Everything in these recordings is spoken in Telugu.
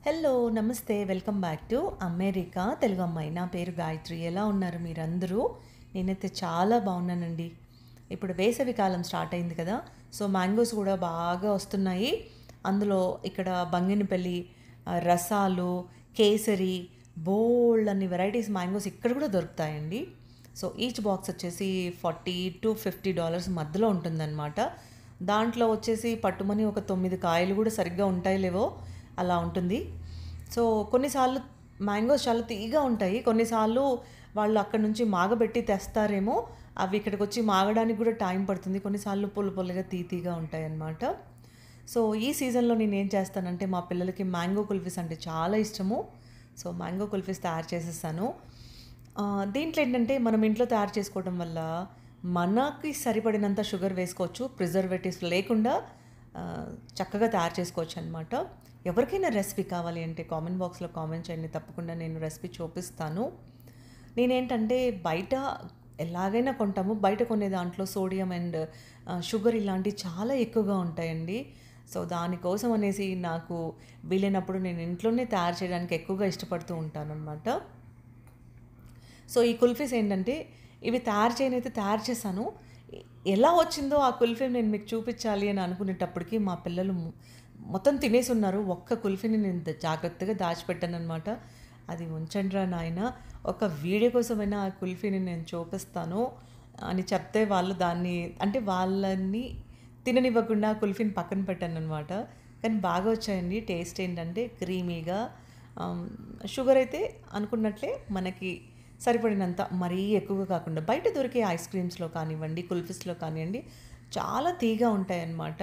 హలో నమస్తే welcome back to America Telugu అమ్మాయి. నా పేరు గాయత్రి. ఎలా ఉన్నారు మీరందరూ? నేనైతే చాలా బాగున్నానండి. ఇప్పుడు వేసవి కాలం స్టార్ట్ అయింది కదా, సో మ్యాంగోస్ కూడా బాగా వస్తున్నాయి. అందులో ఇక్కడ బంగినపల్లి, రసాలు, కేసరి, బోల్డ్ అన్ని వెరైటీస్ మ్యాంగోస్ ఇక్కడ కూడా దొరుకుతాయండి. సో ఈచ్ బాక్స్ వచ్చేసి $40 to $50 మధ్యలో ఉంటుందన్నమాట. దాంట్లో వచ్చేసి పట్టుమని ఒక 9 కాయలు కూడా సరిగ్గా ఉంటాయి లేవో అలా ఉంటుంది. సో కొన్నిసార్లు మ్యాంగోస్ చాలా తీగా ఉంటాయి, కొన్నిసార్లు వాళ్ళు అక్కడ నుంచి మాగబెట్టి తెస్తారేమో, అవి ఇక్కడికి వచ్చి మాగడానికి కూడా టైం పడుతుంది. కొన్నిసార్లు పుల్ల పుల్లగా తీగా ఉంటాయి అన్నమాట. సో ఈ సీజన్లో నేను ఏం చేస్తానంటే, మా పిల్లలకి మ్యాంగో కుల్ఫీస్ అంటే చాలా ఇష్టము. సో మ్యాంగో కుల్ఫీస్ తయారు చేసేసాను. దీంట్లో ఏంటంటే మనం ఇంట్లో తయారు చేసుకోవడం వల్ల మనకి సరిపడినంత షుగర్ వేసుకోవచ్చు, ప్రిజర్వేటివ్స్ లేకుండా చక్కగా తయారు చేసుకోవచ్చు అనమాట. ఎవరికైనా రెసిపీ కావాలి అంటే కామెంట్ బాక్స్లో కామెంట్ చేయండి, తప్పకుండా నేను రెసిపీ చూపిస్తాను. నేనేంటంటే బయట ఎలాగైనా కొంటాము, బయట కొనే దాంట్లో సోడియం అండ్ షుగర్ ఇలాంటివి చాలా ఎక్కువగా ఉంటాయండి. సో దానికోసం అనేసి నాకు వీలైనప్పుడు నేను ఇంట్లోనే తయారు చేయడానికి ఎక్కువగా ఇష్టపడుతూ ఉంటాను అనమాట. సో ఈ కుల్ఫీస్ ఏంటంటే, ఇవి తయారు చేశాను. ఎలా వచ్చిందో ఆ కుల్ఫీ నేను మీకు చూపించాలి అని అనుకునేటప్పటికి మా పిల్లలు మొత్తం తినేసి ఉన్నారు. ఒక్క కుల్ఫీని నేను జాగ్రత్తగా దాచిపెట్టాను అనమాట. అది ఉంచండిరా నాయన, ఒక వీడియో కోసమైనా ఆ కుల్ఫీని నేను చూపిస్తాను అని చెప్తే వాళ్ళు దాన్ని అంటే వాళ్ళని తిననివ్వకుండా ఆ కుల్ఫీని పక్కన పెట్టాను అనమాట. కానీ బాగా వచ్చాయండి. టేస్ట్ ఏంటంటే క్రీమీగా, షుగర్ అయితే అనుకున్నట్లే మనకి సరిపడినంత, మరీ ఎక్కువగా కాకుండా. బయట దొరికే ఐస్ క్రీమ్స్లో కానివ్వండి, కుల్ఫీస్లో కానివ్వండి, చాలా తీగా ఉంటాయి అన్నమాట.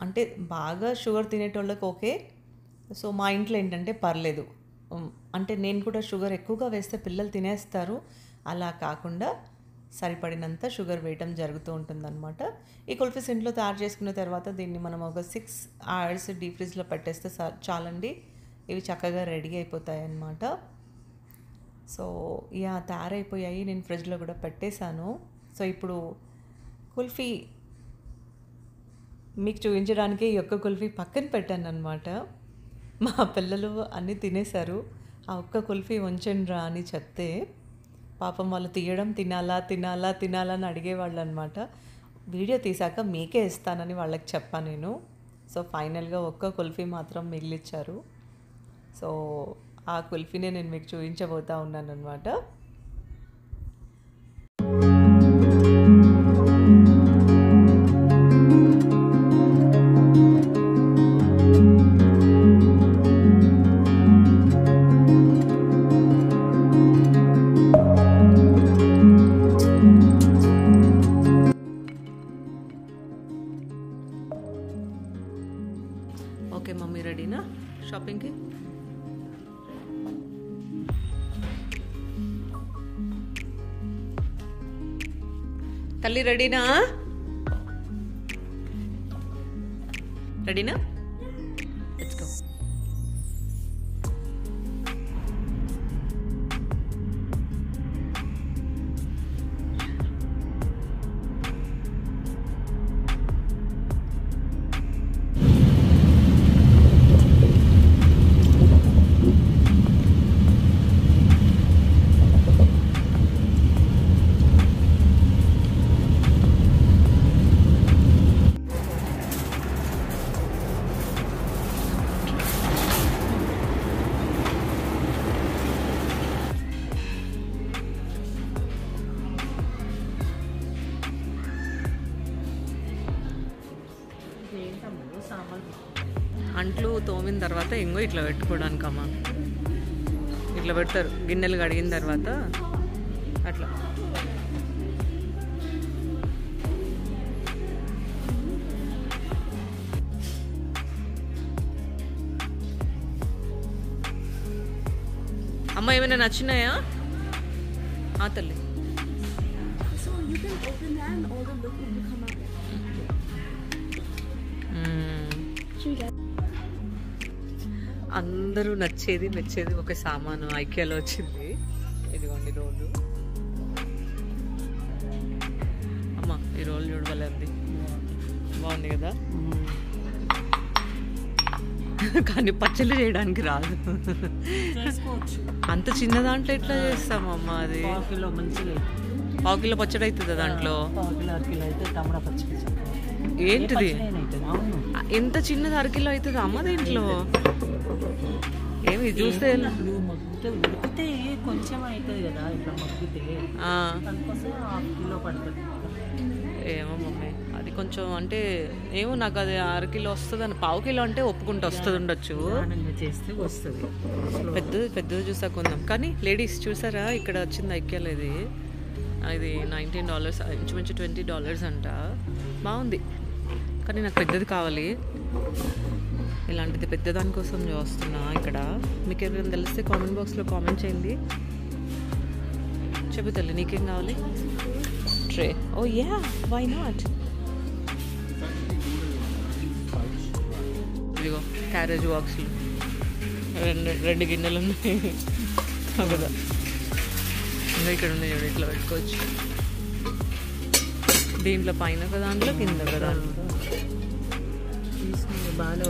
అంటే బాగా షుగర్ తినేటోళ్ళకి ఓకే. సో మా ఇంట్లో ఏంటంటే పర్లేదు, అంటే నేను కూడా షుగర్ ఎక్కువగా వేస్తే పిల్లలు తినేస్తారు, అలా కాకుండా సరిపడినంత షుగర్ వేయటం జరుగుతూ ఉంటుందన్నమాట. ఈ కుల్ఫీస్ ఇంట్లో తయారు చేసుకున్న తర్వాత దీన్ని మనం ఒక 6 hours డీప్ ఫ్రిడ్జ్లో పెట్టేస్తే చాలండి, ఇవి చక్కగా రెడీ అయిపోతాయి అన్నమాట. సో తయారైపోయాయి, నేను ఫ్రిడ్జ్లో కూడా పెట్టేశాను. సో ఇప్పుడు కుల్ఫీ మీకు చూపించడానికి ఈ ఒక్క కుల్ఫీ పక్కన పెట్టాను అనమాట. మా పిల్లలు అన్నీ తినేశారు. ఆ ఒక్క కుల్ఫీ ఉంచండిరా అని చెప్తే పాపం వాళ్ళు తీయడం తినాలా అని అడిగేవాళ్ళు అనమాట. వీడియో తీసాక మీకే ఇస్తానని వాళ్ళకి చెప్పాను నేను. సో ఫైనల్గా ఒక్క కుల్ఫీ మాత్రం మిగిలిచ్చారు. సో ఆ కుల్ఫీనే నేను మీకు చూపించబోతా ఉన్నాను అనమాట. ఓకే మమ్మీ, రెడీనా షాపింగ్కి? తల్లి రెడీనా? Let's go. అంట్లు తోమిన తర్వాత ఇంకో ఇట్లా పెట్టుకోవడానికమ్మా, ఇట్లా పెడతారు గిన్నెలు కడిగిన తర్వాత అట్లా. అమ్మ ఏమైనా నచ్చినాయా? తల్లి అందరూ మెచ్చేది ఒక సామాను ఐకియాలో వచ్చింది. ఇదిగోండి రోలు. అమ్మ ఈ రోలు చూడవలేదు, బాగుంది కదా. కానీ పచ్చళ్ళు చేయడానికి రాదు. చేసుకోవచ్చు. అంత చిన్న దాంట్లో ఎట్లా చేస్తామమ్మా అది? పావు కిలో పచ్చడి అవుతుందా దాంట్లో? అరకిలో అయితే టమాటా పచ్చడి. ఏంటిది ఎంత చిన్నది అరకిలో అవుతుంది అమ్మ దీంట్లో? ఏమి చూస్తే ఉడికితే కొంచెం అవుతుంది కదా, ఇట్లా మగ్గితే దానికోసం హాఫ్ కిలో పడుతుంది. ఏమో మమ్మీ అది కొంచెం అంటే ఏమో నాకు అది అరకిలో వస్తుంది అని, పావు కిలో అంటే ఒప్పుకుంటూ వస్తుంది ఉండొచ్చు, చేస్తే వస్తుంది. పెద్దది చూసా కొందాం. కానీ లేడీస్ చూసారా ఇక్కడ వచ్చింది ఐక్యాలు ఇది $19, ఇంచుమించు $20 అంట. బాగుంది కానీ నాకు పెద్దది కావాలి. ఇలాంటిది పెద్ద దానికోసం చూస్తున్నా ఇక్కడ. మీకు ఎవరైనా తెలిస్తే కామెంట్ బాక్స్లో కామెంట్ చేయండి. చెప్పు తల్లి నీకేం కావాలి? Tray. Oh yeah, why not. ఇదిగో క్యారేజ్ బాక్స్లు రెండు గిన్నెలు ఉన్నాయి కదా. ఇంకా ఇక్కడ ఉన్నాయి చూడు, ఇట్లా పెట్టుకోవచ్చు. దీంట్లో పైన ఒక దాంట్లో కింద ఒక దాంట్లో బాగానే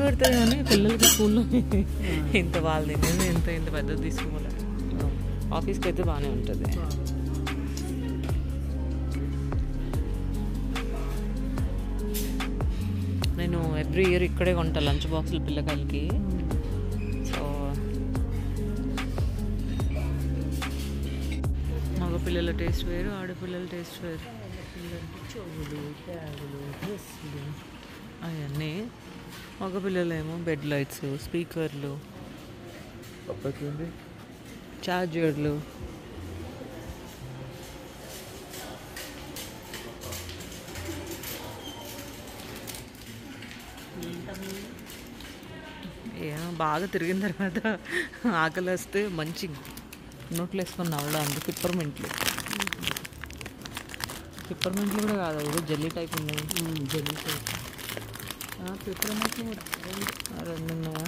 పడుతుంది. కానీ పిల్లలకి స్కూల్లో ఇంత వాళ్ళు తినేది ఇంత పెద్దది తీసుకోవాలి. ఆఫీస్కి అయితే బాగానే ఉంటుంది. నేను ఎవ్రీ ఇయర్ ఇక్కడే కొంటా లంచ్ బాక్సులు పిల్లకాయలకి. సో మగ పిల్లల టేస్ట్ వేరు, ఆడపిల్లల టేస్ట్ వేరు. చెవులు, బ్యాగులు, డ్రెస్సులు అవన్నీ. మగపిల్లలేమో బెడ్ లైట్స్, స్పీకర్లు, ఛార్జర్లు. బాగా తిరిగిన తర్వాత ఆకలి వస్తే మంచి నోట్లు వేసుకొని నవ్వడానికి పిప్పర్మెంట్లు కూడా కాదు, ఏదో జెల్లీ టైప్ ఉన్నాయి. జెల్లీ టైప్ పిప్పర్మెంట్లు కూడా రెండు ఉన్నాయా?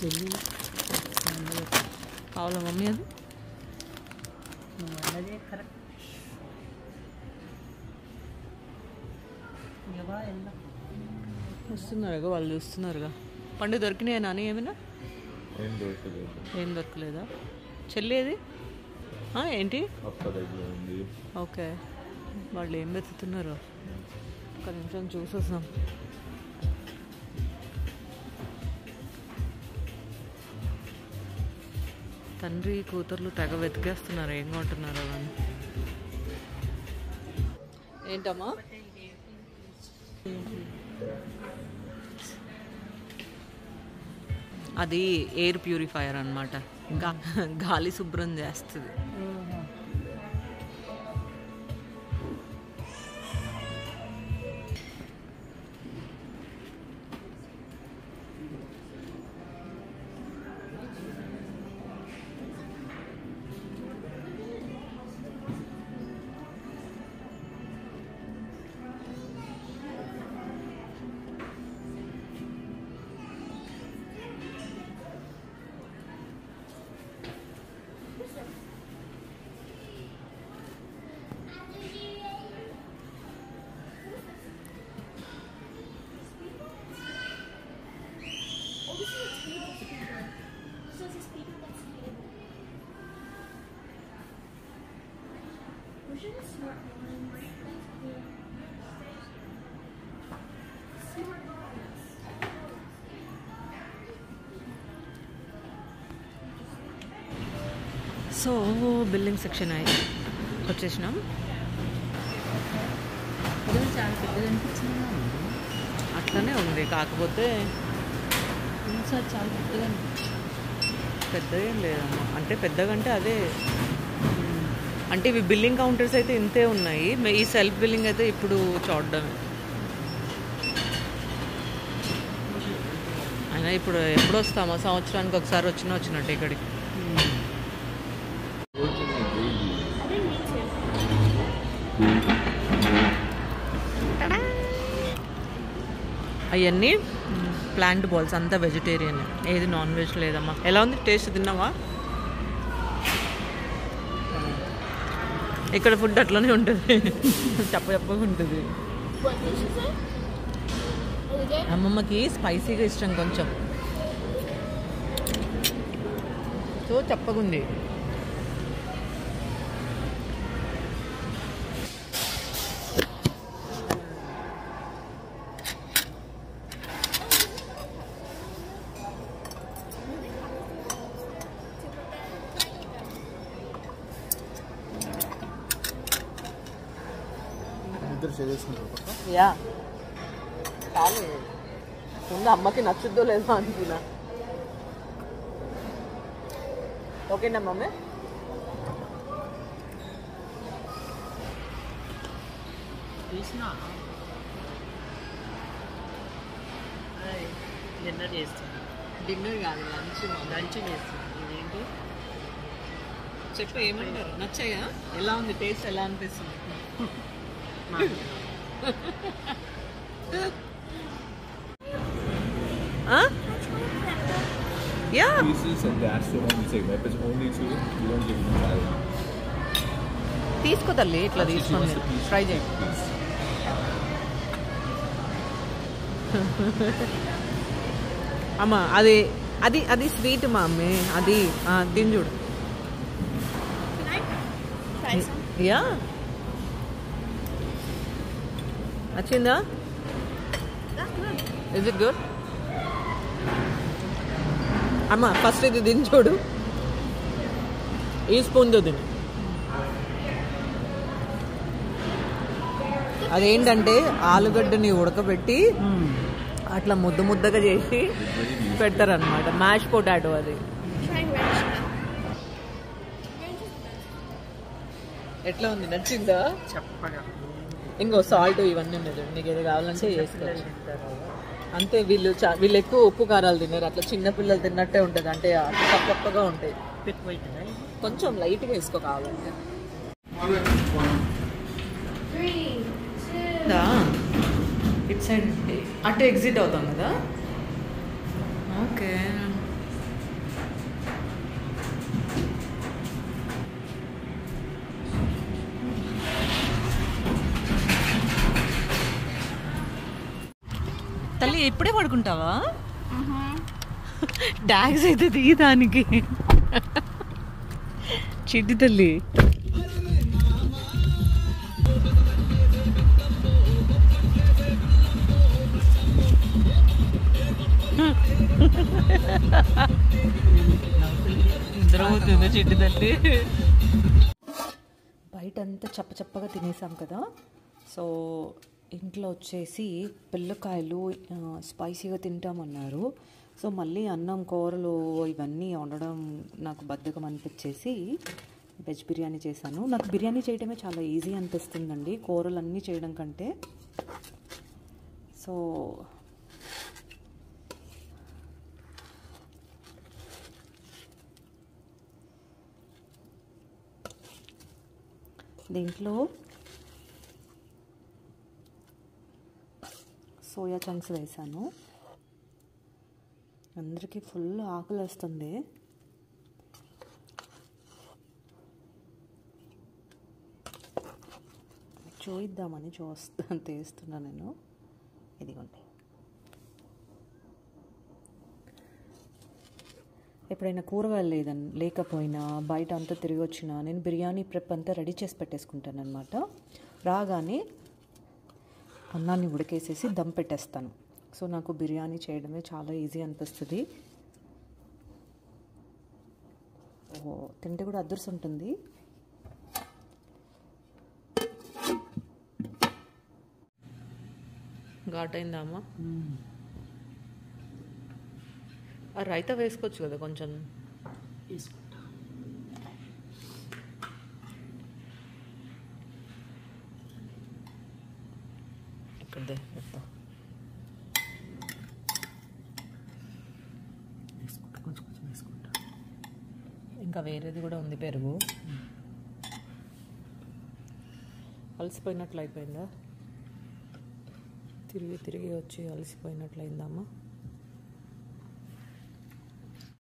జెల్లీ కావాలా మమ్మీ? అది అదే కరెక్ట్. వస్తున్నారుగా వాళ్ళు, చూస్తున్నారుగా. పండు దొరికినాయా నాని? ఏమైనా ఏం దొరకలేదా? చెల్లేది ఏంటి? ఓకే, వాళ్ళు ఏం వెతుకుతున్నారు? ఒక నిమిషం చూసేసాం. తండ్రి కూతుర్లు తెగ వెతికేస్తున్నారు ఏం కొంటున్నారు అవన్నీ. ఏంటమ్మా? అది ఎయిర్ ప్యూరిఫైయర్ అన్నమాట, గాలి శుభ్రం చేస్తుంది. సో బిల్డింగ్ సెక్షన్ అయి వచ్చేసినాం. చాలా పెద్దగా అనిపించింది. అట్లనే ఉంది, కాకపోతే ఈసారి చాలా పెద్దగా పెద్దగా ఏం లేదమ్మా. అంటే పెద్దగా అంటే అదే, అంటే ఇవి బిల్లింగ్ కౌంటర్స్ అయితే ఇంతే ఉన్నాయి. ఈ సెల్ఫ్ బిల్లింగ్ అయితే ఇప్పుడు చూడడమే. అయినా ఇప్పుడు ఎప్పుడు వస్తామా? సంవత్సరానికి ఒకసారి వచ్చినట్టు ఇక్కడికి. అవన్నీ ప్లాంట్ బాల్స్, అంతా వెజిటేరియన్, ఏది నాన్ వెజ్ లేదమ్మా. ఎలా ఉంది టేస్ట్? తిన్నావా? ఇక్కడ ఫుడ్ అట్లనే ఉంటుంది, చెప్పగా ఉంటుంది. అమ్మమ్మకి స్పైసీగా ఇష్టం కొంచెం, సో చెప్పగుంది. యా చాలు, ముందు అమ్మకి నచ్చుద్దో లేదో అనుకున్నా. ఓకేనా మమ్మీ? డిన్నర్ చేస్తాను. డిన్నర్ కాదు, లంచ్ చేస్తాను. ఇదేంటి చెప్పు, ఏమంటారు? నచ్చాయా? ఎలా ఉంది టేస్ట్? ఎలా అనిపిస్తుంది? Yeah. Pieces and dash the one we say, if it's only 2, we don't give them 5. తీసుకో తల్లి, ఇట్లా తీసుకోండి, ట్రై చేయండి. అమ్మా అది అది అది స్వీట్ మా అమ్మే, అది తిని చూడు. యా, నచ్చిందా? Is it good? అమ్మా ఫస్ట్ ఇది తిని చూడు, ఈ స్పూన్తో తిని. అదేంటంటే ఆలుగడ్డని ఉడకబెట్టి అట్లా ముద్దగా చేసి పెడతారనమాట, మ్యాష్ పొటాటో. అది ఎట్లా ఉంది? నచ్చిందా? చెప్పగా ఇంకో సాల్ట్ ఇవన్నీ ఉన్నాయి, నీకు ఏది కావాలంటే చేసుకోవచ్చు అంతే. వీళ్ళు ఎక్కువ ఉప్పు కారాలు తిన్నారు, అట్లా చిన్నపిల్లలు తిన్నట్టే ఉంటుంది, అంటే తప్పగా ఉంటాయి. కొంచెం లైట్గా వేసుకో కావాలంటే. ఇట్ సైడ్ అటు ఎగ్జిట్ అవుతాం కదా. ఓకే, తల్లి ఇప్పుడే పడుకుంటావా? డాగ్స్ అయితే దిగదానికి. చిట్టి తల్లి, నిద్రపోతుంది చిట్టి తల్లి. బయట అంతా చప్పగా తినేసాం కదా, సో ఇంట్లో వచ్చేసి పిల్లకాయలు స్పైసీగా తింటామన్నారు. సో మళ్ళీ అన్నం కూరలు ఇవన్నీ వండడం నాకు బద్ధకం అనిపించేసి వెజ్ బిర్యానీ చేశాను. నాకు బిర్యానీ చేయడమే చాలా ఈజీ అనిపిస్తుందండి, కూరలు అన్నీ చేయడం కంటే. సో దీంట్లో సోయా చంక్స్ వేసాను. అందరికీ ఫుల్ ఆకలి వేస్తుంది. చూయిద్దామని తీస్తున్నా నేను. ఇదిగోండి, ఎప్పుడైనా కూరగాయలు లేకపోయినా బయట అంతా తిరిగి వచ్చినా నేను బిర్యానీ ప్రెప్ అంతా రెడీ చేసి పెట్టేసుకుంటాను అనమాట. రాగానే అన్నాన్ని ఉడికేసేసి దమ్ పెట్టేస్తాను. సో నాకు బిర్యానీ చేయడమే చాలా ఈజీ అనిపిస్తుంది. తింటే కూడా అదర్స్ ఉంటుంది. ఘాట్ అయిందా అమ్మ? రైతా వేసుకోవచ్చు కదా కొంచెం. వేసుకుంటా. ఇక్కడే వేస్తా. కొంచెం వేసుకుంటా. ఇంకా వేరేది కూడా ఉంది, పెరుగు. అలసిపోయినట్లు అయిపోయిందా? తిరిగి వచ్చి అలసిపోయినట్లయిందమ్మా.